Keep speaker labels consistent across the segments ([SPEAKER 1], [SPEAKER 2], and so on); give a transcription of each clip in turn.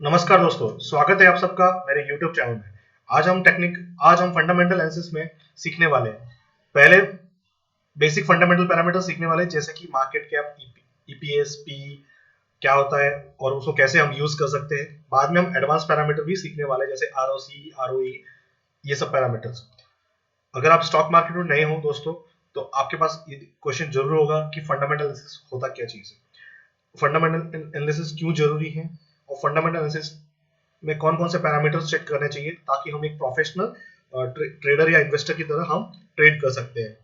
[SPEAKER 1] नमस्कार दोस्तों, स्वागत है आप सबका मेरे YouTube चैनल में। आज हम फंडामेंटल एनालिसिस में सीखने वाले हैं। पहले बेसिक फंडामेंटल पैरामीटर सीखने वाले जैसे कि मार्केट कैप, ईपीएस, पी क्या होता है और उसको कैसे हम यूज कर सकते हैं। बाद में हम एडवांस पैरामीटर भी सीखने वाले हैं जैसे आरओसी, आरओई, ये सब पैरामीटर्स। अगर आप स्टॉक मार्केट में नए हो दोस्तों, तो आपके पास ये क्वेश्चन जरूर होगा कि फंडामेंटल एनालिसिस होता क्या चीज है, फंडामेंटल एनालिसिस क्यों जरूरी है और फंडामेंटल एनालिसिस में कौन कौन से पैरामीटर्स चेक करने चाहिए ताकि हम एक प्रोफेशनल ट्रेडर या इन्वेस्टर की तरह हम ट्रेड कर सकते हैं।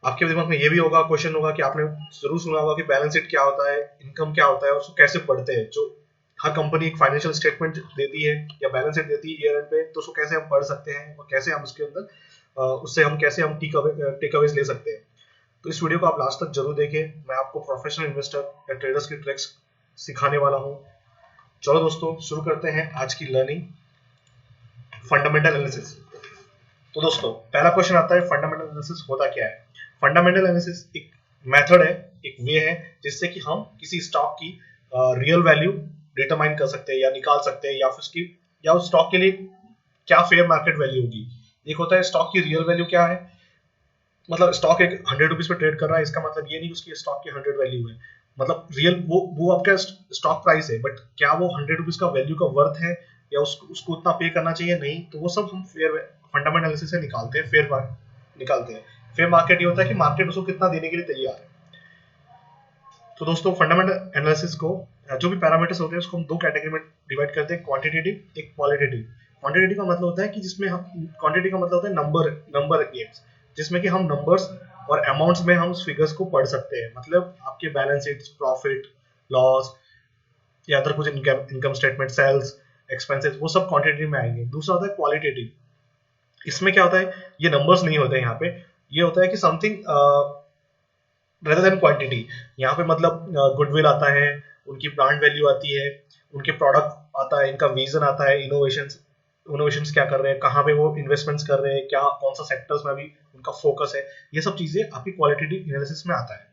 [SPEAKER 1] आपके दिमाग में ये भी होगा, क्वेश्चन होगा कि आपने जरूर सुना होगा कि बैलेंस शीट क्या होता है, इनकम क्या होता है, उसको कैसे पढ़ते हैं। जो हर कंपनी एक फाइनेंशियल स्टेटमेंट देती है या बैलेंस शीट देती है ईयर एंड पे, तो उसको कैसे हम पढ़ सकते हैं और कैसे हम उसके अंदर उससे हम कैसे हम टेक अवेज ले सकते हैं। तो इस वीडियो को आप लास्ट तक जरूर देखें। मैं आपको प्रोफेशनल इन्वेस्टर या ट्रेडर्स की ट्रिक्स सिखाने वाला हूँ। चलो दोस्तों, शुरू करते हैं आज की लर्निंग, फंडामेंटल एनालिसिस। तो दोस्तों, पहला क्वेश्चन आता है फंडामेंटल एनालिसिस होता क्या है। फंडामेंटल एनालिसिस एक मेथड है, एक वे है जिससे कि हम किसी स्टॉक की रियल वैल्यू डिटरमाइन कर सकते हैं या निकाल सकते हैं, या फिर उसकी या उस स्टॉक के लिए क्या फेयर मार्केट वैल्यू होगी। एक होता है स्टॉक की रियल वैल्यू क्या है, मतलब स्टॉक एक 100 रुपीज पे ट्रेड कर रहा है, इसका मतलब ये नहीं उसकी स्टॉक की 100 वैल्यू है। मतलब रियल वो आपका स्टॉक प्राइस है, बट क्या वो 100 रुपीज का वैल्यू का वर्थ है या उसको उतना पे करना चाहिए, नहीं। तो वो सब हम फेयर फंडामेंटल एनालिसिस से निकालते हैं, निकालते हैं। फेयर मार्केट ये होता है कि मार्केट उसको कितना देने के लिए तैयार है। तो दोस्तों, फंडामेंटल एनालिसिस को जो भी पैरामीटर्स होते हैं उसको हम दो कैटेगरी में डिवाइड करते हैं, क्वांटिटेटिव, एक क्वालिटेटिव। क्वांटिटेटिव का मतलब होता है कि जिसमें हम क्वांटिटी का मतलब होता है नंबर गेम्स, जिसमें कि हम नंबर्स और अमाउंट्स में हम उस फिगर्स को पढ़ सकते हैं। मतलब आपके बैलेंस शीट, प्रॉफिट, लॉस या अदर कुछ इनकम स्टेटमेंट, सेल्स, एक्सपेंसेस, वो सब क्वांटिटेटिव में आएंगे। दूसरा होता है क्वालिटेटिव। इसमें क्या होता है, ये नंबर्स नहीं होते हैं यहाँ पे, ये होता है कि समथिंग रेदर देन क्वांटिटी। यहाँ पे मतलब गुडविल आता है, उनकी ब्रांड वैल्यू आती है, उनके प्रोडक्ट आता है, इनका विजन आता है, इनोवेशंस क्या कर रहे हैं, कहाँ पे वो इन्वेस्टमेंट्स कर रहे हैं, क्या कौन सा सेक्टर्स में अभी उनका फोकस है, ये सब चीजें आपकी क्वालिटेटिव एनालिसिस में आता है।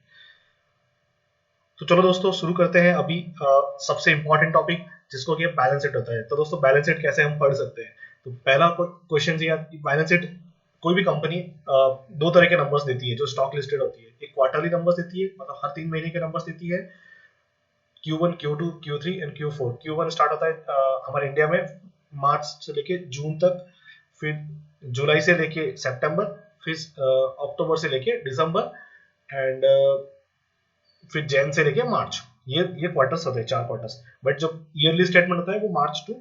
[SPEAKER 1] तो चलो दोस्तों, शुरू करते हैं अभी सबसे इंपॉर्टेंट टॉपिक, जिसको कि बैलेंस शीट होता है। तो दोस्तों, बैलेंस शीट कैसे हम पढ़ सकते हैं। तो पहला क्वेश्चन ये, बैलेंस शीट कोई भी कंपनी दो तरह के नंबर्स देती है जो स्टॉक लिस्टेड होती है। एक क्वार्टरली नंबर्स देती है, मतलब हर 3 महीने के नंबर्स देती है, Q1, Q2, Q3 and Q4। Q1 start होता है हमारे इंडिया में मार्च से लेके जून तक, फिर जुलाई से लेके सितंबर, फिर अक्टूबर से लेके दिसंबर, एंड फिर जैन से लेके मार्च। ये क्वार्टर्स होते हैं, 4 क्वार्टर्स। बट जो ईयरली स्टेटमेंट होता है वो March two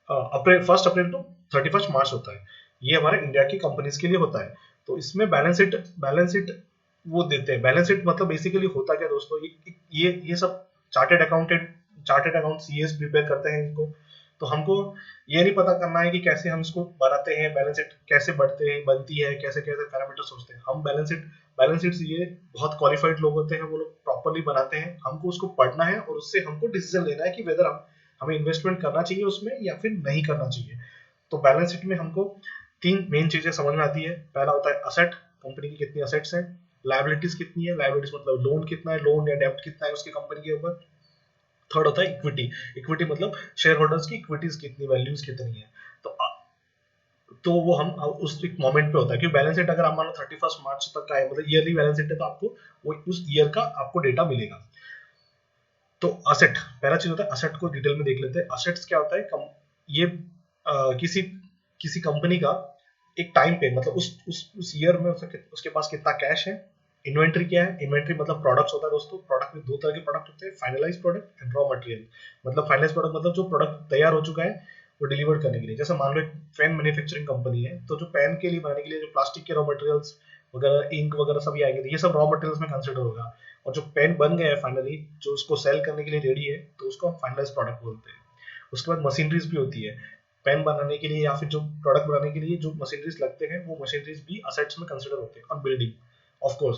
[SPEAKER 1] April, 1 April to 31 मार्च होता है। ये हमारे इंडिया की कंपनीज के लिए होता है। तो इसमें बैलेंस शीट वो देते हैं। बैलेंस शीट मतलब बेसिकली होता क्या दोस्तों, ये सब चार्टेड अकाउंट सीएस प्रिपेयर करते हैं इनको। तो हमको ये नहीं पता करना है कि कैसे हम इसको बनाते हैं, बैलेंस शीट कैसे बनती है, कैसे कैसे पैरामीटर सोचते हैं हम। बैलेंस शीट ये बहुत क्वालिफाइड लोग होते हैं, वो लोग प्रॉपरली बनाते हैं। हमको उसको पढ़ना है और उससे हमको डिसीजन लेना है कि वेदर हमें इन्वेस्टमेंट करना चाहिए उसमें या फिर नहीं करना चाहिए। तो बैलेंस शीट में हमको 3 मेन चीजें समझ में आती है। पहला होता है असेट, कंपनी की कितनी असेट्स हैं। लायबिलिटीज कितनी है, लायबिलिटीज मतलब लोन कितना है, लोन या डेब्ट कितना है उसकी कंपनी के ऊपर। थर्ड होता है इक्विटी। इक्विटी मतलब शेयर होल्डर्स की इक्विटीज कितनी, वैल्यूज कितनी है। तो तो वो हम उस एक मोमेंट पे होता है कि बैलेंस शीट अगर आप मान लो 31 मार्च तक का है, मतलब ईयरली बैलेंस शीट है, तो आपको वो उस ईयर का आपको डेटा मिलेगा। तो असेट, पहला चीज होता है असेट, को डिटेल में देख लेते हैं। असेट्स क्या होता है, ये किसी किसी कंपनी का एक टाइम पे, मतलब उस ईयर में उसके पास कितना कैश है। इन्वेंट्री क्या है, इन्वेंट्री मतलब प्रोडक्ट्स होता है दोस्तों। प्रोडक्ट में दो तरह के प्रोडक्ट होते हैं, finalise product and raw material. मतलब फाइनलाइज प्रोडक्ट मतलब जो प्रोडक्ट तैयार हो चुका है वो डिलीवर करने के लिए। जैसे मान लो एक पेन मैन्युफैक्चरिंग कंपनी है, तो जो पेन के लिए बनाने के लिए जो प्लास्टिक के रॉ मटेरियल्स वगैरह, इंक वगैरह सब आएंगे, तो ये सब रॉ मटेरियल्स में कंसिडर होगा। और जो पेन बन गया है फाइनली, जो उसको सेल करने के लिए रेडी है, तो उसको हम फाइनलाइज प्रोडक्ट बोलते हैं। उसके बाद मशीनरीज भी होती है, पेन बनाने के लिए या फिर जो प्रोडक्ट बनाने के लिए जो मशीनरीज लगते हैं, वो मशीनरीज भी असेट्स में कंसिडर होते हैं। और बिल्डिंग, ऑफ कोर्स,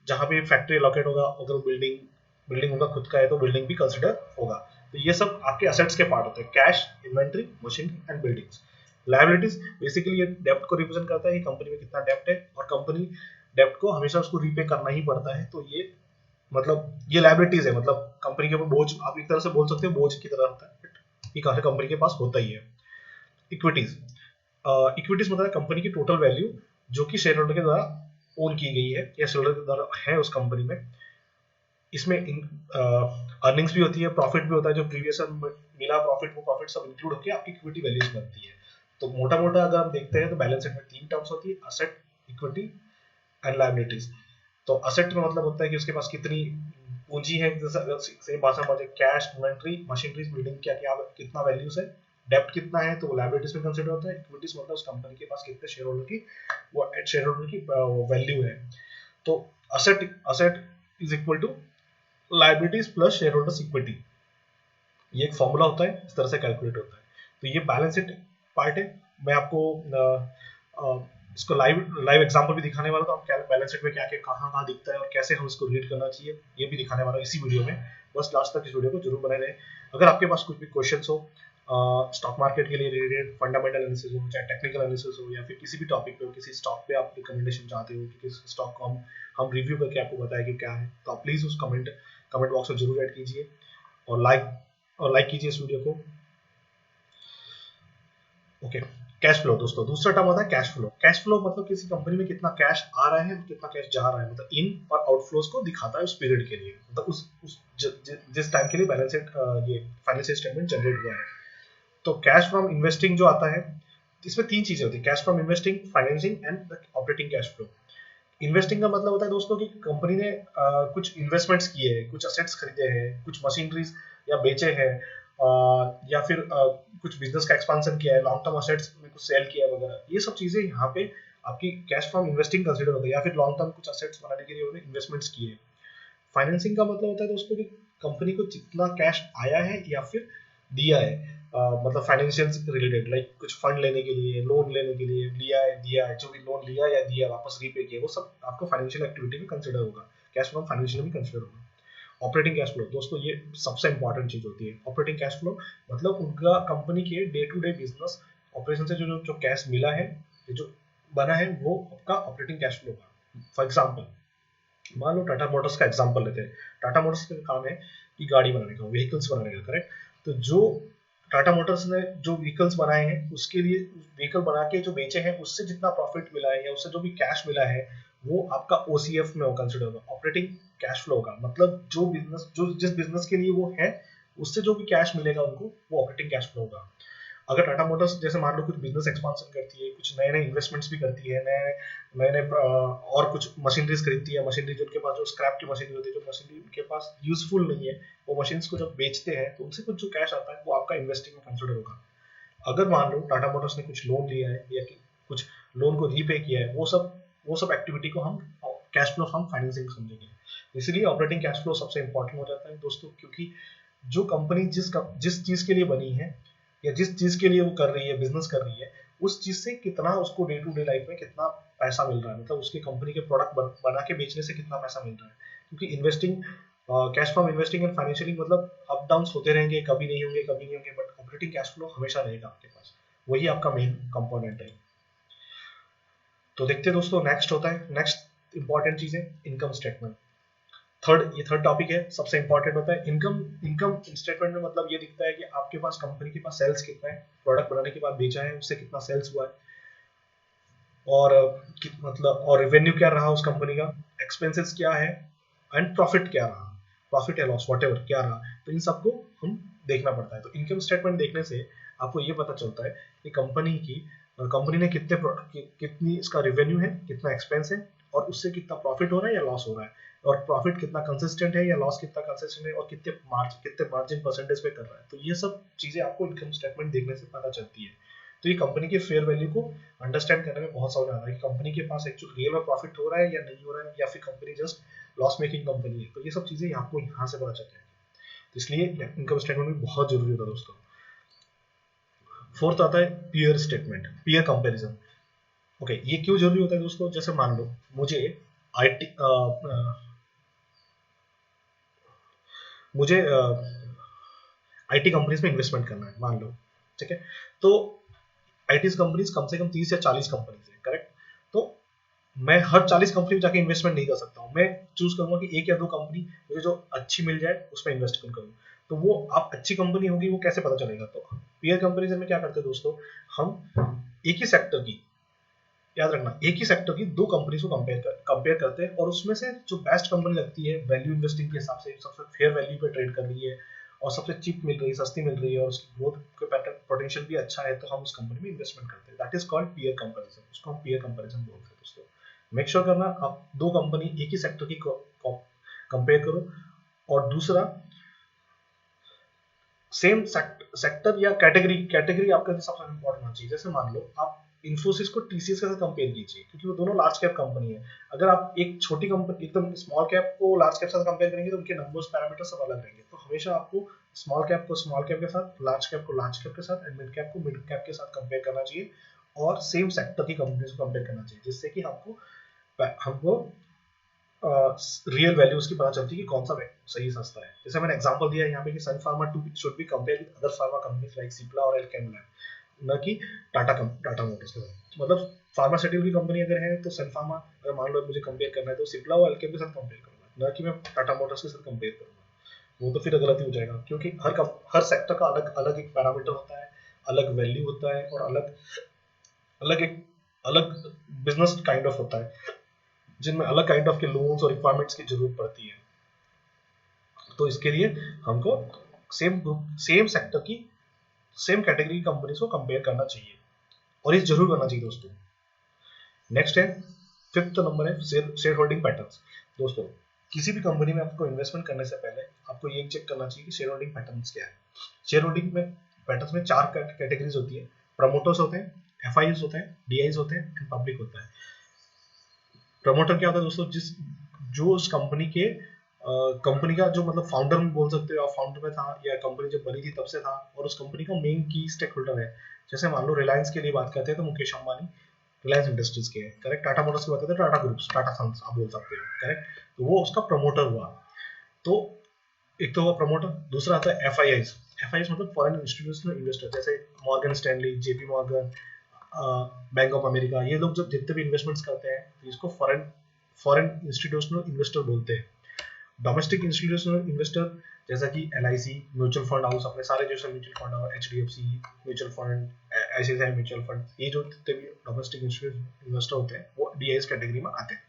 [SPEAKER 1] जहां भी फैक्ट्री लोकेट होगा, अगर वो बिल्डिंग उनका खुद का है तो बिल्डिंग भी कंसिडर होगा। तो ये सब आपके असेट्स के पार्ट होते हैं, cash, inventory, machinery and buildings. Liabilities basically ये डेप्ट को रिप्रेजेंट करता है कि कंपनी में कितना डेप्ट है, और कंपनी डेप्ट को हमेशा उसको रीपे करना ही पड़ता है। तो ये मतलब ये लायबिलिटीज है, मतलब कंपनी के ऊपर बोझ, आप एक तरह से बोल सकते हो बोझ की तरह होता है, बट ये हर कंपनी के पास होता ही है। इक्विटीज, इक्विटीज मतलब कंपनी की टोटल वैल्यू जो कि शेयर होल्डर के द्वारा ओन की गई है या शेयर होल्डर के द्वारा है उस कंपनी में। इसमें अर्निंग्स भी होती है, प्रॉफिट भी होता है, जो प्रीवियस मिला प्रॉफिट, वो प्रॉफिट सब इंक्लूड होकर आपकी इक्विटी वैल्यूज बनती है। तो मोटा मोटा अगर हम देखते हैं तो बैलेंस शीट में तीन टर्म्स होती है, असेट, इक्विटी एंड लायबिलिटीज। तो असेट का मतलब होता है कि उसके पास कितनी पूंजी है, सेम भाषा में कैश, इन्वेंट्री, मशीनरीज, बिल्डिंग, क्या क्या कितना वैल्यूज है। डेप्ट कितना है तो वो लायबिलिटीज में कंसीडर होता है। इक्विटीज मतलब उस कंपनी के पास कितने शेयर होल्डर की, वो शेयर होल्डर की वैल्यू है। तो asset asset is equal to liabilities plus shareholders equity, ये एक फॉर्मूला होता है, इस तरह से कैलकुलेट होता है। तो ये बैलेंस शीट पार्ट है। मैं आपको इसको लाइव लाइव एग्जांपल भी दिखाने वाला, तो हम क्या बैलेंस शीट में क्या क्या कहाँ कहाँ दिखता है और कैसे हम इसको रीड करना चाहिए, ये भी दिखाने वाला हूँ इसी वीडियो में। बस लास्ट तक इस वीडियो को जरूर बने रहे। अगर आपके पास कुछ भी क्वेश्चन हो स्टॉक मार्केट के लिए रिलेटेड, फंडामेंटल एनालिसिस हो, चाहे टेक्निकल एनालिसिस हो, या फिर किसी भी टॉपिक पे हो, किसी स्टॉक पे आप रिकमेंडेशन चाहते हो कि किस स्टॉक को हम रिव्यू करके आपको बताएं कि क्या है, तो आप प्लीज उस कमेंट बॉक्स में जरूर ऐड कीजिए और लाइक कीजिए इस वीडियो को। ओके, कैश फ्लो दोस्तों, दूसरा टर्म होता है कैश फ्लो। कैश फ्लो मतलब किसी कंपनी में कितना कैश आ रहा है और कितना कैश जा रहा है, मतलब इन और आउटफ्लोज को दिखाता है उस पीरियड के लिए, मतलब जिस टाइम के लिए बैलेंस शीट ये फाइनेंशियल स्टेटमेंट जनरेट हुआ है। तो कैश फ्रॉम इन्वेस्टिंग जो आता है, इसमें तीन चीजें होती है, cash from investing, financing and operating cash flow. Investing का मतलब होता है दोस्तों कि कंपनी ने कुछ इन्वेस्टमेंट्स किए हैं, कुछ असेट्स खरीदे हैं, कुछ मशीनरीज या बेचे हैं, या फिर कुछ बिजनेस का एक्सपांशन किया है, लॉन्ग टर्म असेट्स में कुछ सेल किया है वगैरह, ये सब चीजें यहाँ पे आपकी कैश फ्रॉम इन्वेस्टिंग कंसिडर होता है, या फिर लॉन्ग टर्म कुछ असेट्स बनाने के लिए उन्होंने इन्वेस्टमेंट्स किए। फाइनेंसिंग का मतलब होता है दोस्तों कि कंपनी को जितना कैश आया है या फिर दिया है, मतलब फाइनेंशियल रिलेटेड, लाइक कुछ फंड लेने के लिए, लोन लेने के लिए लिया है, दिया है, जो भी लोन लिया या दिया वापस रीपे किया, वो सब आपको फाइनेंशियल एक्टिविटी में कंसिडर होगा, कैश फ्रॉम फाइनेंशियल में कंसिडर होगा। ऑपरेटिंग कैश फ्लो दोस्तों, ये सबसे इंपॉर्टेंट चीज होती है। ऑपरेटिंग कैश फ्लो मतलब उनका कंपनी के day to day business operation से जो कैश मिला है, जो बना है, वो आपका ऑपरेटिंग कैश फ्लो होगा। फॉर एग्जाम्पल मान लो टाटा मोटर्स का एग्जांपल लेते हैं। टाटा मोटर्स का काम है कि गाड़ी बनाने का, व्हीकल्स बनाने का, करेक्ट। तो जो टाटा मोटर्स ने जो व्हीकल्स बनाए हैं, उसके लिए व्हीकल बना के जो बेचे हैं, उससे जितना प्रॉफिट मिला है या उससे जो भी कैश मिला है, वो आपका ओसीएफ में कंसिडर होगा, ऑपरेटिंग कैश फ्लो होगा। मतलब जो बिजनेस, जो जिस बिजनेस के लिए वो है, उससे जो भी कैश मिलेगा उनको, वो ऑपरेटिंग कैश फ्लो होगा। अगर टाटा मोटर्स जैसे मान लो कुछ बिजनेस एक्सपांशन करती है, कुछ नए नए इन्वेस्टमेंट्स भी करती है, नए नए और कुछ मशीनरीज खरीदती है, मशीनरी जो उनके पास जो स्क्रैप की मशीनरी होती है, जो मशीनरी उनके पास यूजफुल नहीं है, वो मशीन्स को जब बेचते हैं तो उनसे कुछ जो कैश आता है वो आपका इन्वेस्टिंग में कंसिडर होगा। अगर मान लो टाटा मोटर्स ने कुछ लोन लिया है या कुछ लोन को रीपे किया है, वो सब एक्टिविटी को हम कैश फ्लो फ्रॉम फाइनेंसिंग समझेंगे। इसलिए ऑपरेटिंग कैश फ्लो सबसे इंपॉर्टेंट हो जाता है दोस्तों, क्योंकि जो कंपनी जिस चीज के लिए बनी है या जिस चीज के लिए वो कर रही है, बिजनेस कर रही है, उस चीज से कितना उसको डे टू डे लाइफ में कितना पैसा मिल रहा है, मतलब उसकी कंपनी के प्रोडक्ट बना के बेचने से कितना पैसा मिल रहा है। क्योंकि investing, cash from investing and financially मतलब अप डाउन होते रहेंगे, कभी नहीं होंगे, कभी नहीं होंगे, बट ऑपरेटिंग कैश फ्लो हमेशा रहेगा आपके पास, वही आपका मेन कंपोनेंट है। तो देखते हैं दोस्तों, नेक्स्ट होता है, नेक्स्ट इंपॉर्टेंट चीज है इनकम स्टेटमेंट। ये थर्ड टॉपिक है, सबसे इंपॉर्टेंट होता है इनकम। इनकम स्टेटमेंट में मतलब ये दिखता है कि आपके पास कंपनी के पास सेल्स कितना है, प्रोडक्ट बनाने के बाद बेचा है, उससे कितना सेल्स हुआ है, और मतलब और रेवेन्यू क्या रहा उस कंपनी का, एक्सपेंसेस क्या है, एंड प्रॉफिट क्या रहा, प्रॉफिट या लॉस वॉट एवर क्या रहा, तो इन सबको हम देखना पड़ता है। तो इनकम स्टेटमेंट देखने से आपको ये पता चलता है कि कंपनी ने कितनी इसका रेवेन्यू है, कितना एक्सपेंस है, और उससे कितना प्रॉफिट हो रहा है या लॉस हो रहा है, और प्रॉफिट कितना कंसिस्टेंट है या लॉस कितना कंसिस्टेंट है, और कितने मार्जिन परसेंटेज पे कर रहा है। तो ये सब चीजें आपको इनकम स्टेटमेंट देखने से पता चलती है। तो ये कंपनी के फेयर वैल्यू को अंडरस्टैंड करने में बहुत समझ आता है कि कंपनी के पास एक्चुअल रियल में प्रॉफिट हो रहा है या नहीं हो रहा है, या फिर company just loss making company है। तो ये सब चीजें आपको यहाँ से पता चलती है, तो इसलिए इनकम स्टेटमेंट भी बहुत जरूरी होता है दोस्तों। फोर्थ आता है peer statement, peer comparison. Okay, ये क्यों जरूरी होता है दोस्तों? जैसे मान लो मुझे आईटी मुझे आईटी कंपनीज में इन्वेस्टमेंट करना है, मान लो, ठीक है। तो आईटी कंपनीज कम से कम 30 या 40 कंपनीज है, करेक्ट। तो मैं हर 40 कंपनी में जाके इन्वेस्टमेंट नहीं कर सकता हूँ। मैं चूज करूंगा कि एक या दो कंपनी मुझे जो अच्छी मिल जाए उसमें इन्वेस्टमेंट करूँ। तो वो आप अच्छी कंपनी होगी वो कैसे पता चलेगा? तो पीयर कंपैरिजन में क्या करते हैं दोस्तों, हम एक ही सेक्टर की, याद रखना, एक ही सेक्टर की दो कंपनीज को कंपेयर करते हैं और उसमें से जो बेस्ट कंपनी लगती है वैल्यू इन्वेस्टिंग के हिसाब से, सबसे फेयर वैल्यू पे ट्रेड कर रही है और सबसे चीप मिल रही है, सस्ती मिल रही है और उसकी ग्रोथ के पोटेंशियल भी अच्छा है, तो हम उस कंपनी में इन्वेस्टमेंट करते हैं। That is called peer comparison. उसको हम पीयर कंपैरिजन बोलते हैं दोस्तों। मेक श्योर करना आप दो कंपनी एक ही सेक्टर की कंपेयर करो। और दूसरा, सेम सेक्टर या कैटेगरी, कैटेगरी आपका सबसे इंपॉर्टेंट होना चाहिए। जैसे मान लो आप इन्फोसिस को टीसीएस के साथ कंपेयर कीजिए, क्योंकि वो दोनों लार्ज कैप कंपनी है। अगर आप एक छोटी कंपनी एकदम स्मॉल कैप को लार्ज कैप के साथ कंपेयर करेंगे तो उनके नंबर्स पैरामीटर सब अलग रहेंगे। तो हमेशा आपको स्मॉल कैप को स्मॉल कैप के साथ, लार्ज कैप को लार्ज कैप के साथ एंड मिड कैप को मिड कैप के साथ कंपेयर करना चाहिए और सेम सेक्टर की कंपनीज को कंपेयर करना चाहिए, जिससे कि हमको हमको रियल वैल्यू उसकी पता चलती है कि कौन सा सही सस्ता है। जैसे मैंने एग्जांपल दिया है यहाँ पे कि Sun Pharma too should be compare with other pharma companies like Cipla और एल्केम लैब, न कि टाटा मोटर्स के साथ। मतलब फार्मास्यूटिकल की कंपनी अगर है तो सन फार्मा, अगर मान लो मुझे कंपेयर करना है तो सिप्ला और एल्केम के साथ कंपेयर करूंगा, न कि मैं टाटा मोटर्स के साथ कंपेयर करूंगा। वो तो फिर गलत ही हो जाएगा, क्योंकि हर सेक्टर का अलग अलग एक पैरामीटर होता है, अलग वैल्यू होता है और अलग अलग एक अलग बिजनेस काइंड ऑफ होता है, जिनमें अलग काइंड ऑफ के लोन्स और रिक्वायरमेंट्स की जरूरत पड़ती है। तो इसके लिए हमको सेम ग्रुप, सेम सेक्टर की, सेम कैटेगरी कंपनीज को कंपेयर करना चाहिए और ये जरूर करना चाहिए दोस्तों। नेक्स्ट है, फिफ्थ नंबर है शेयर होल्डिंग पैटर्न्स। दोस्तों किसी भी कंपनी में आपको इन्वेस्टमेंट करने से पहले आपको ये चेक करना चाहिए कि शेयर होल्डिंग पैटर्न्स क्या है। शेयर होल्डिंग में पैटर्न्स में चार कैटेगरीज होती है। प्रमोटर्स होते हैं, एफआईएस होते हैं, डीआईज होते हैं एंड पब्लिक होता है। प्रमोटर क्या होता है दोस्तों, जो उस कंपनी के कंपनी का जो मतलब फाउंडर में बोल सकते हो आप, फाउंडर में था या कंपनी जब बनी थी तब से था और उस कंपनी का मेन की स्टेक होल्डर है। जैसे मान लो रिलायंस के लिए बात करते हैं तो मुकेश अंबानी रिलायंस इंडस्ट्रीज के है, करेक्ट। टाटा मोटर्स की बात करते हैं टाटा ग्रुप्स, टाटा सन्स आप बोल सकते हो, करेक्ट। तो वो उसका प्रमोटर हुआ। तो एक तो हुआ प्रमोटर, दूसरा आता है एफआईआईस। एफआईआईस मतलब फॉरेन इंस्टीट्यूशनल इन्वेस्टर, जैसे Morgan Stanley, JP Morgan, bank of America, ये लोग जब जितने भी इन्वेस्टमेंट्स करते हैं तो इसको फॉरेन फॉरेन इंस्टीट्यूशनल इन्वेस्टर बोलते हैं। डोमेस्टिक इंस्टीट्यूशनल इन्वेस्टर जैसा कि एलआईसी म्यूचुअल फंड हाउस, अपने सारे जैसे mutual fund house, HDFC mutual fund, ICICI mutual fund, ये जो जितने भी डोमेस्टिक इंस्टीट्यूशनल इन्वेस्टर होते हैं वो डीआईएस कैटेगरी में आते हैं।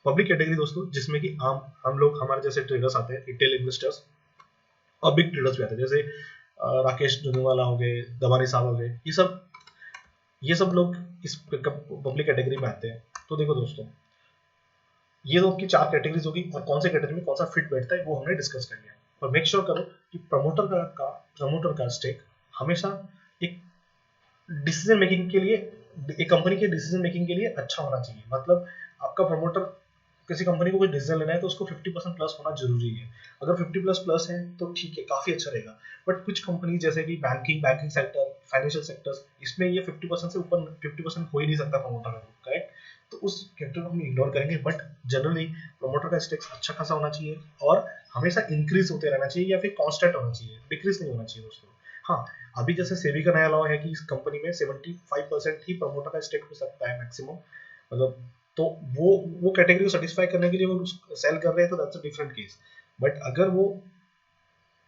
[SPEAKER 1] पब्लिक कैटेगरी दोस्तों, जिसमें कि आम हम लोग, हमारे जैसे ट्रेडर्स आते हैं, रिटेल इन्वेस्टर्स और बिग ट्रेडर्स भी आते हैं, जैसे राकेश जुनेवाला हो गए, दबानी साहब हो गए, ये सब लोग इस पब्लिक कैटेगरी में आते हैं। तो देखो दोस्तों, ये तो आपकी चार कैटेगरीज होगी और कौन से कैटेगरी में कौन सा फिट बैठता है वो हमने डिस्कस कर लिया। और मेक श्योर करो कि प्रमोटर का स्टेक हमेशा एक डिसीजन मेकिंग के लिए, एक कंपनी के डिसीजन मेकिंग के लिए अच्छा होना चाहिए। मतलब आपका प्रमोटर किसी कंपनी को कोई डिसीजन लेना है तो उसको 50% प्लस होना जरूरी है। अगर 50 प्लस है तो ठीक है, काफी अच्छा रहेगा। बट कुछ कंपनी जैसे कि बैंकिंग सेक्टर, फाइनेंशियल सेक्टर्स, इसमें ये 50% से ऊपर 50% हो ही नहीं सकता प्रमोटर का, करेक्ट। तो उस फैक्टर को हम इग्नोर करेंगे। बट जनरली प्रमोटर का स्टेक्स अच्छा खासा होना चाहिए और हमेशा इंक्रीज होते रहना चाहिए या फिर कांस्टेंट होना चाहिए, डिक्रीज नहीं होना चाहिए दोस्तों। हाँ, अभी जैसे सेबी का नया लॉ है कि इस कंपनी में 75% ही प्रमोटर का स्टेक हो सकता है मैक्सिमम, मतलब। तो वो कैटेगरी को सेटिस्फाई करने के लिए वो सेल कर रहे हैं तो that's a different case. But अगर वो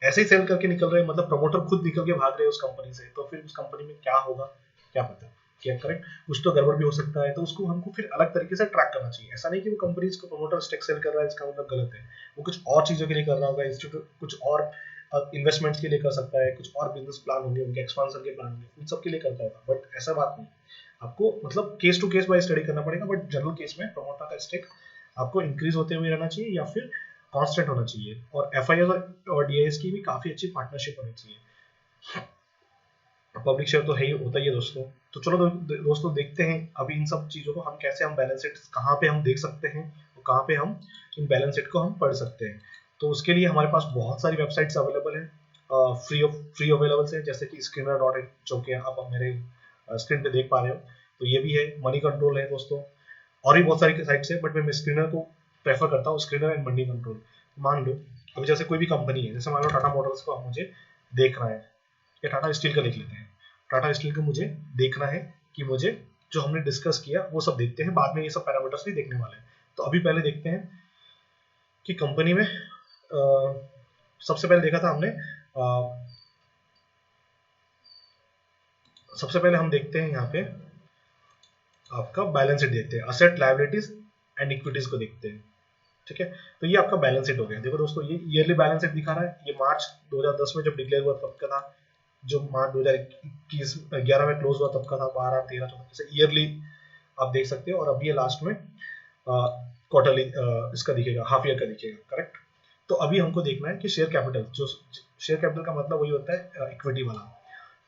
[SPEAKER 1] ऐसे ही सेल करके निकल रहे हैं, मतलब प्रमोटर खुद निकल के भाग रहे हैं उस कंपनी से, तो फिर उस कंपनी में क्या होगा क्या पता, क्या करेक्ट, कुछ तो गड़बड़ भी हो सकता है। तो उसको हमको फिर अलग तरीके से ट्रैक करना चाहिए। ऐसा नहीं कि वो कंपनी को प्रमोटर स्टेक सेल कर रहा है इसका मतलब गलत है। वो कुछ और चीजों के लिए कर रहा होगा, इंस्टीट्यूट कुछ और इन्वेस्टमेंट्स के लिए कर सकता है, कुछ और बिजनेस प्लान होंगे उनके, एक्सपांशन के प्लान होंगे, उन सब के लिए करता होगा। बट ऐसा बात नहीं, आपको मतलब case to case wise study करना पड़ेगा। बट जनरल केस में प्रमोटर का स्टेक आपको इंक्रीज होते हुए रहना चाहिए या फिर कांस्टेंट होना चाहिए। और एफआईआर और डीआईएस की भी काफी अच्छी पार्टनरशिप होनी चाहिए। पब्लिक शेयर तो है ही, होता ही है दोस्तों। तो चलो दोस्तों देखते हैं अभी इन सब चीजों को हम कैसे, हम बैलेंस शीट कहाँ पे हम देख सकते हैं और कहाँ पे हम इन बैलेंस शीट को हम पढ़ सकते हैं। तो उसके लिए हमारे पास बहुत सारी वेबसाइट्स अवेलेबल है, फ्री अवेलेबल है, जैसे कि screener.in, जो कि आप मेरे स्क्रीन पे देख पा रहे हो। तो ये भी है, मनी कंट्रोल है दोस्तों, और भी बहुत सारी साइट्स है, बट मैं स्क्रीनर को प्रेफर करता हूँ, स्क्रीनर एंड मनी कंट्रोल। मान लो अभी जैसे कोई भी कंपनी है, जैसे मान लो टाटा मोटर्स को मुझे देखना है, या टाटा स्टील का लिख लेते हैं, टाटा स्टील को मुझे देखना है कि मुझे जो हमने डिस्कस किया वो सब देखते हैं, बाद में ये सब पैरामीटर्स भी देखने वाले हैं। तो अभी पहले देखते हैं कि कंपनी में सबसे पहले देखा था हमने, सबसे पहले हम देखते हैं यहाँ पे आपका बैलेंस शीट देखते हैं, असेट लायबिलिटीज एंड इक्विटीज को देखते हैं। ठीक है, तो ये आपका बैलेंस शीट हो गया। देखो दोस्तों, ये ईयरली बैलेंस शीट दिखा रहा है, ये मार्च 2010 में जब डिक्लेयर हुआ तब का था, जो मार्च 2021 11 में क्लोज हुआ तब का था, 12 13 14 से ईयरली आप देख सकते हो। और अभी ये लास्ट में क्वार्टरली इसका दिखेगा, हाफ ईयर का दिखेगा, करेक्ट। तो अभी हमको देखना है कि शेयर कैपिटल, जो शेयर कैपिटल का मतलब वही होता है इक्विटी वाला।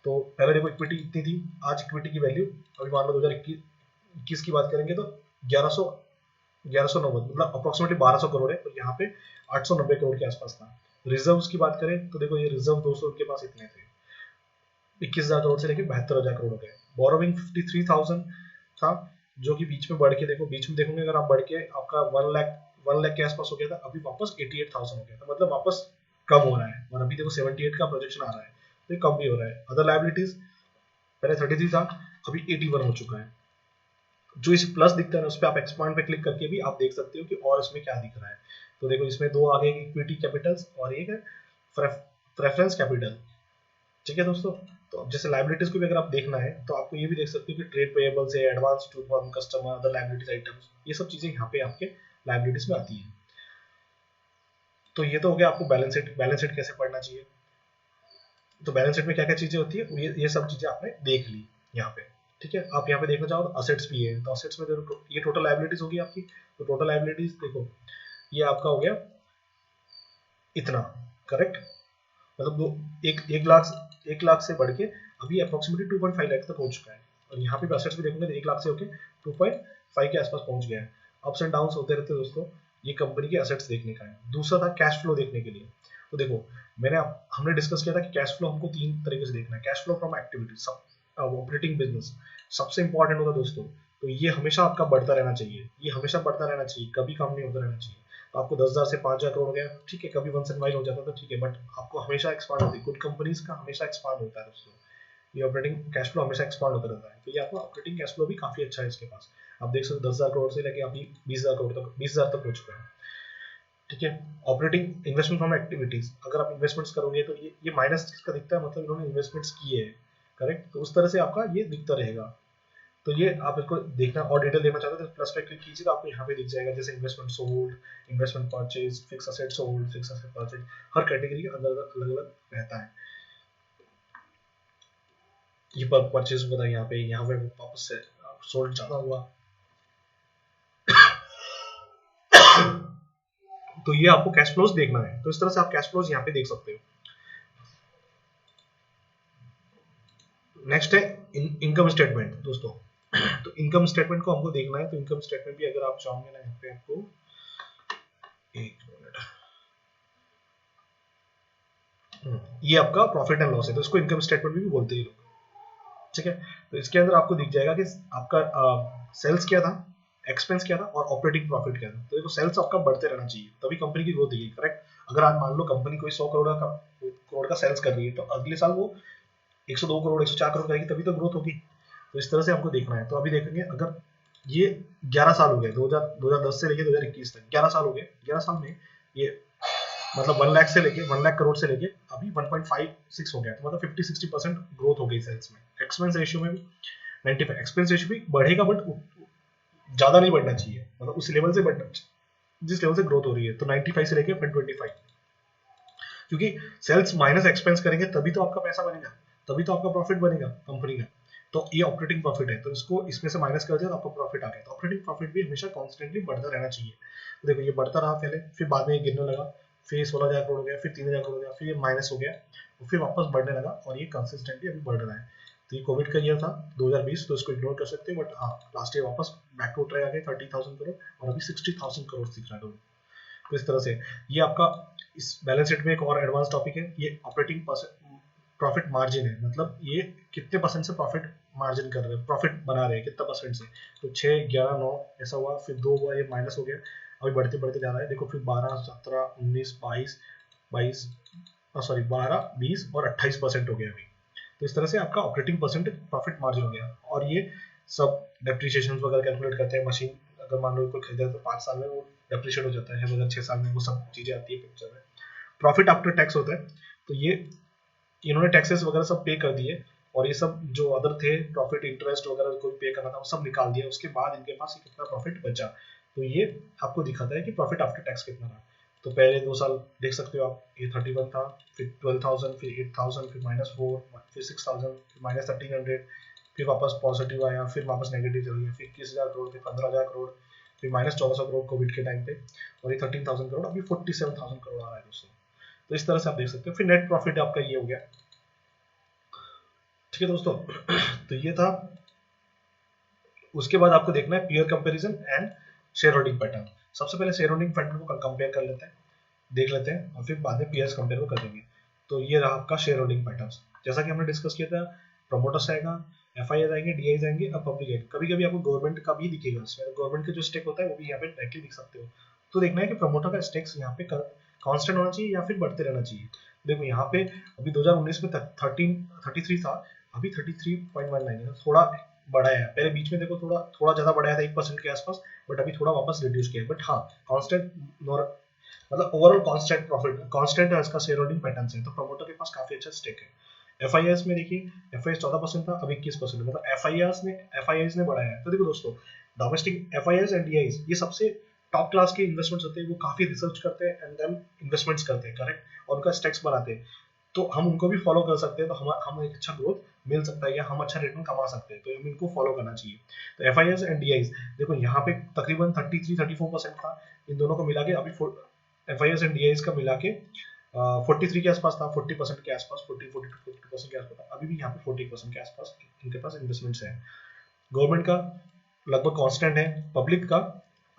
[SPEAKER 1] तो पहले देखो इक्विटी इतनी थी, आज इक्विटी की वैल्यू अभी मान लो 2021 की बात करेंगे तो 1190 मतलब अप्रोक्सीमेटली 1200 करोड़ है, और यहाँ पे 890 करोड़ के आसपास था। रिजर्व्स की बात करें तो देखो ये रिजर्व 200 के पास इतने थे, 21,000 करोड़ से लेके 72,000 करोड़ हो गए। बोरोविंग 53,000 था, जो कि बीच में बढ़ के देखो, बीच में देखोगे अगर आप बढ़ के आपका 1 लाख के आसपास हो गया था, अभी वापस 88,000 हो गया था, मतलब वापस कम हो रहा है। और अभी देखो 78 का प्रोजेक्शन आ रहा है, तो ये कम भी हो रहा है। अदर लायबिलिटीज पहले 33 था, अभी 81 हो चुका है। जो इस प्लस दिखता है ना, उस पर आप एक्सपांड पे क्लिक करके भी आप देख सकते हो कि और इसमें क्या दिख रहा है। तो देखो इसमें दो आगे इक्विटी कैपिटल्स और एक है प्रेफरेंस कैपिटल। ठीक है दोस्तों, तो अब जैसे लायबिलिटीज को भी अगर आप देखना है तो आपको ये भी देख सकते हो कि ट्रेड पेएबल्स है, advance to form customer, other liabilities items, ये सब चीजें यहाँ पे आपके लायबिलिटीज में आती है। तो ये तो हो गया आपको बैलेंस शीट, बैलेंस शीट कैसे पढ़ना चाहिए। तो बैलेंस शीट में क्या क्या चीजें होती है, ये सब चीजें आपने देख ली यहाँ पे। ठीक है, आप यहाँ पे देखना चाहो तो असेट्स भी है, तो असेट्स में देखो ये टोटल लायबिलिटीज होगी आपकी। तो टोटल लायबिलिटीज देखो ये आपका हो गया इतना, करेक्ट। मतलब एक लाख से बढ़ के अभी अप्रोक्सीमेटली 2.5 लाख तक हो चुका है। और यहाँ पे असेट्स भी देखोगे तो 1 लाख से होके 2.5 के आसपास पहुंच गया है। अप्स एंड डाउन्स होते रहते हैं दोस्तों, ये कंपनी के असेट्स देखने का है। दूसरा था कैश फ्लो देखने के लिए। तो देखो हमने डिस्कस किया था कि कैश फ्लो हमको 3 तरीके से देखना है। Cash flow from activity, operating business सबसे इंपॉर्टेंट होगा दोस्तों। तो ये हमेशा आपका बढ़ता रहना चाहिए, ये हमेशा बढ़ता रहना चाहिए, कभी कम नहीं होता रहना चाहिए। तो आपको 10,000 से 5,000 करोड़ हो गया, ठीक है, कभी वंस इन वाइल हो जाता है तो ठीक है, बट आपको हमेशा एक्सपांड होती है। गुड कंपनीज का हमेशा एक्सपांड होता है दोस्तों, ये ऑपरेटिंग कैश फ्लो हमेशा एक्सपांड होता रहता है। तो ये आपका ऑपरेटिंग कैश फ्लो भी काफी अच्छा है इसके पास। आप देख सकते हो 10,000 करोड़ से लेके अभी 20,000 करोड़ तक, 20,000 तक हो चुका है। ठीक है, ऑपरेटिंग इन्वेस्टमेंट फ्रॉम एक्टिविटीज, अगर आप इन्वेस्टमेंट्स करोगे तो ये माइनस किसका दिखता है, मतलब इन्होंने इन्वेस्टमेंट्स किए हैं, करेक्ट। तो उस तरह से आपका ये दिखता रहेगा। तो ये आप इसको देखना और डिटेल देखना चाहते हो तो प्लस पे क्लिक कीजिए, तो आपको यहाँ पे दिख जाएगा जैसे investment sold, investment purchase, fix asset sold, fix asset purchase, हर कैटेगरी के अंदर अलग अलग रहता है। ये पर परचेज बताया यहाँ पे वापस से सोल्ड ज्यादा हुआ। तो ये आपको कैश फ्लोज देखना है, तो इस तरह से आप कैश फ्लोज यहाँ पे देख सकते हो। नेक्स्ट है इनकम स्टेटमेंट दोस्तों। तो इनकम स्टेटमेंट को हमको देखना है, तो इनकम स्टेटमेंट भी अगर आप चाहोगे ना, यहाँ पे आपको एक मिनट, ये आपका प्रॉफिट एंड लॉस है, तो इसको इनकम स्टेटमेंट भी बोलते हैं लोग। ठीक है, तो इसके अंदर आपको दिख जाएगा कि आपका सेल्स क्या था, एक्सपेंस क्या था और ऑपरेटिंग प्रॉफिट क्या था। तो देखो सेल्स आपका बढ़ते रहना चाहिए, तभी कंपनी की ग्रोथ दिखेगी, करेक्ट। अगर आज मान लो कंपनी कोई 100 करोड़ का सेल्स कर रही है, तो अगले साल वो 102 करोड़ 104 करोड़ करेगी, तभी तो ग्रोथ होगी। तो इस तरह से हमको देखना है। तो अभी देखेंगे अगर ये 11 साल हो गए, 2010 से लेके 2021 तक 11 साल हो गए, 11 साल में ये मतलब 1 लाख से लेके 1 लाख करोड़ से लेके अभी 1.56 हो गया, तो मतलब 50-60% ग्रोथ हो गई सेल्स में। एक्सपेंस रेशियो में भी 95, एक्सपेंस रेशियो भी बढ़ेगा बट ज्यादा नहीं बढ़ना चाहिए, मतलब उस लेवल से बढ़ना, जिस लेवल से ग्रोथ हो रही है। तो 95 से लेके 125, क्योंकि सेल्स माइनस एक्सपेंस करेंगे तभी तो आपका पैसा बनेगा, तभी तो आपका प्रॉफिट बनेगा कंपनी का। तो ये ऑपरेटिंग प्रॉफिट है, तो इसको इसमें से माइनस कर दिया तो आपका प्रॉफिट आ गया। तो ऑपरेटिंग प्रॉफिट भी हमेशा कॉन्स्टेंटली बढ़ता रहना चाहिए। तो देखो ये बढ़ता रहा पहले, फिर बाद में ये गिरने लगा, फिर 16,000 करोड़ हो गया, फिर 3,000 करोड़ हो गया, फिर ये माइनस हो गया, और फिर वापस बढ़ने लगा, और ये कंसिस्टेंटली अभी बढ़ रहा है। तो ये कोविड का ईयर था 2020, तो इसको इग्नोर कर सकते हैं, बट हाँ लास्ट ईयर वापस बैक टू ट्रैक आ गए 30,000 करोड़, और अभी 60,000 करोड़ दिख रहा है। तो इस तरह से ये आपका इस बैलेंस शीट में एक और एडवांस टॉपिक है, ये ऑपरेटिंग प्रॉफिट मार्जिन है, मतलब ये कितने परसेंट से प्रॉफिट मार्जिन कर रहे हैं, प्रॉफिट बना रहे हैं कितना परसेंट से। तो 6, 11, 9 ऐसा हुआ, फिर 2 हुआ, ये माइनस हो गया, अभी बढ़ते बढ़ते जा रहा है। देखो फिर 12, 17, 19, 22 सॉरी 12, 20 और 28% हो गया अभी। तो इस तरह से आपका ऑपरेटिंग परसेंट प्रॉफिट मार्जिन हो गया। और ये सब डेप्रिसिएशन वगैरह कैलकुलेट करते हैं। मशीन अगर मान लो कोई खरीदा तो 5 साल में वो डेप्रिशिएट हो जाता है, अगर 6 साल में, वो सब चीजें आती है पिक्चर में। प्रॉफिट आफ्टर टैक्स होता है, तो ये इन्होंने टैक्सेस वगैरह सब पे कर दिए, और ये सब जो अदर थे प्रॉफिट इंटरेस्ट वगैरह कोई पे करना था वो सब निकाल दिया, उसके बाद इनके पास कितना प्रॉफिट बचा, तो ये आपको दिखाता है कि प्रॉफिट आफ्टर टैक्स कितना रहा। तो पहले 2 साल देख सकते हो आप, ये 31 था, फिर 12,000, फिर 8,000, फिर -4, फिर 6,000, फिर -1,300, फिर वापस पॉजिटिव आया, फिर वापस नेगेटिव चल गया, फिर 21,000 करोड़, फिर 15,000 करोड़, फिर -1,400 करोड़ कोविड के टाइम पे, और ये 13,000 करोड़, अभी 47,000 करोड़ आ रहा है दोस्तों। तो इस तरह से आप देख सकते हो। फिर नेट प्रॉफिट आपका ये हो गया, ठीक है दोस्तों। तो ये था। उसके बाद आपको देखना है peer comparison and share holding pattern. सबसे पहले शेयर होल्डिंग पैटर्न को कंपेयर कर लेते हैं, देख लेते हैं, और फिर बाद में पीयर्स कंपेयर को कर देंगे। तो ये रहा आपका शेयर होल्डिंग पैटर्न। जैसा कि हमने डिस्कस किया था, प्रमोटर्स आएगा, एफआईआई आएंगे, डीआईज आएंगे, अब पब्लिक आएंगे। कभी कभी आपको गवर्नमेंट का भी दिखेगा, इसमें गवर्नमेंट के जो स्टेक होता है वो भी यहाँ पे डायरेक्टली दिख सकते हो। तो देखना है कि प्रमोटर का स्टेक्स यहाँ पे कांस्टेंट होना चाहिए या फिर बढ़ते रहना चाहिए। देखो यहाँ पे अभी 2019 में 33 था, अभी 33.19 है, थोड़ा बढ़ा है। पहले बीच में देखो थोड़ा ज्यादा बढ़ाया था 1% के आसपास, बट अभी थोड़ा वापस रिड्यूस किया है। बट हाँ, कांस्टेंट, मतलब ओवरऑल कांस्टेंट प्रॉफिट, कांस्टेंट है इसका शेयर होल्डिंग पैटर्न से, तो प्रमोटर के पास काफी अच्छा स्टेक है। एफआईआईएस में देखिए, एफआईआईएस 14% था, अब 21%, मतलब एफआईआईएस ने बढ़ाया है। तो देखो दोस्तों, डोमेस्टिक एफआईआईएस एंड डीआईएस ये सबसे टॉप क्लास के इन्वेस्टमेंट्स होते हैं, वो काफी रिसर्च करते हैं एंड देन इन्वेस्टमेंट्स करते हैं, करेक्ट, और उनका स्टेक्स बनाते हैं। तो हम उनको भी फॉलो कर सकते हैं, तो हम एक अच्छा ग्रोथ मिल सकता है, या हम अच्छा रिटर्न कमा सकते हैं, तो हमें इनको फॉलो करना चाहिए। तो एफआईआईएस एंड डीआईएस देखो यहाँ पे तकरीबन 33-34% था, इन दोनों को मिला के अभी एफआईआईएस एंड डीआईएस का मिला के 43 के आसपास था, 40% के आसपास, 40-40% के आसपास था। अभी भी यहाँ पे 40% के आसपास इनके पास इन्वेस्टमेंट्स है। गवर्नमेंट का लगभग कांस्टेंट है, पब्लिक का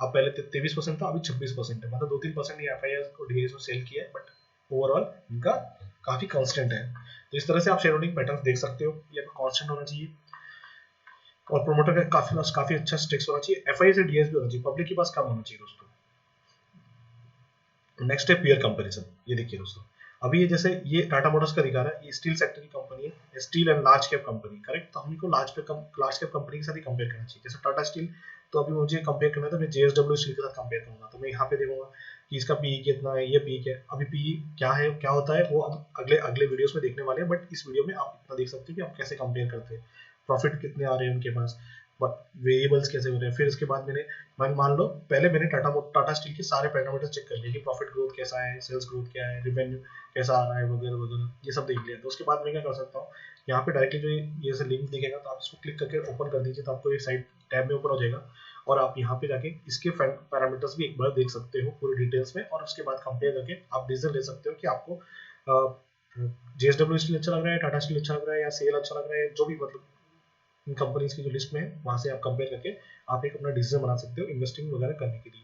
[SPEAKER 1] अब पहले 23% था, अभी 26% है, मतलब 2-3% ये एफआईआईएस और डीआईएस में सेल किया है, बट ओवरऑल इनका काफी कांस्टेंट है। तो इस तरह से आप शेयर होल्डिंग पैटर्न देख सकते हो, ये कांस्टेंट होना चाहिए, और प्रोमोटर का काफी अच्छा स्टेक्स होना चाहिए, एफआईआई से डीएस भी होना चाहिए, पब्लिक के पास कम होना चाहिए दोस्तों। नेक्स्ट है पीयर कंपैरिजन। ये देखिए दोस्तों, अभी ये जैसे ये टाटा मोटर्स का दिखा रहा है, ये स्टील सेक्टर की कंपनी है, steel and large cap company, correct. तो हमको लार्ज कैप कंपनी के साथ ही कंपेयर करना चाहिए। जैसे टाटा स्टील, तो अभी मुझे कंपेयर करना है, तो मैं जेएसडब्ल्यू स्टील के साथ कंपेयर करूंगा, तो मैं यहाँ पे देखूंगा कि इसका पीई कितना है, ये पीई क्या है। अभी पीई क्या है, क्या होता है, वो हम अगले अगले वीडियोस में देखने वाले हैं, बट इस वीडियो में आप इतना देख सकते हो कि आप कैसे कंपेयर करते हैं, प्रॉफिट कितने आ रहे हैं उनके पास, वेरिएबल्स कैसे हो रहे हैं। फिर इसके बाद मैंने मान लो पहले मैंने टाटा स्टील के सारे पैरामीटर्स चेक कर लिए कि प्रॉफिट ग्रोथ कैसा है, सेल्स ग्रोथ क्या है, रिवेन्यू कैसा आ रहा है, वगैरह वगैरह, ये सब देख लिया। तो उसके बाद मैं क्या कर सकता हूँ, यहाँ पे डायरेक्टली जो ये से लिंक दिखेगा, तो आप इसको क्लिक करके ओपन कर दीजिए, तो आपको एक साइड टैब में ओपन हो जाएगा, और आप यहाँ पे जाके इसके पैरामीटर्स भी एक बार देख सकते हो पूरी डिटेल्स में, और उसके बाद कंपेयर करके आप डिसीजन ले सकते हो कि आपको जेएसडब्ल्यू स्टील अच्छा लग रहा है, टाटा स्टील अच्छा लग रहा है, या सेल अच्छा लग रहा है, जो भी, मतलब इन कंपनीज की जो लिस्ट में है वहां से आप कंपेयर करके आप एक अपना डिसीजन बना सकते हो इन्वेस्टिंग वगैरह करने के लिए।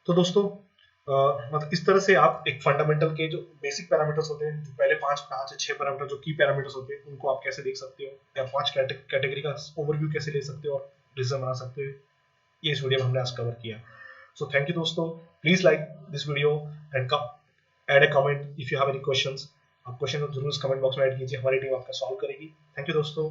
[SPEAKER 1] तो दोस्तों मतलब इस तरह से आप एक फंडामेंटल के जो बेसिक पैरामीटर्स होते हैं, जो पहले 5 या 6 पैरामीटर जो की पैरामीटर्स होते हैं, उनको आप कैसे देख सकते हो, या 5 कैटेगरी का ओवरव्यू कैसे ले सकते हो और डिसीजन बना सकते हो, ये इस वीडियो में हमने आज कवर किया। सो थैंक यू दोस्तों, please like this video and add a comment if you have any questions. आप क्वेश्चन जरूर कमेंट बॉक्स में ऐड कीजिए, हमारी टीम आपका सॉल्व करेगी। थैंक यू दोस्तों।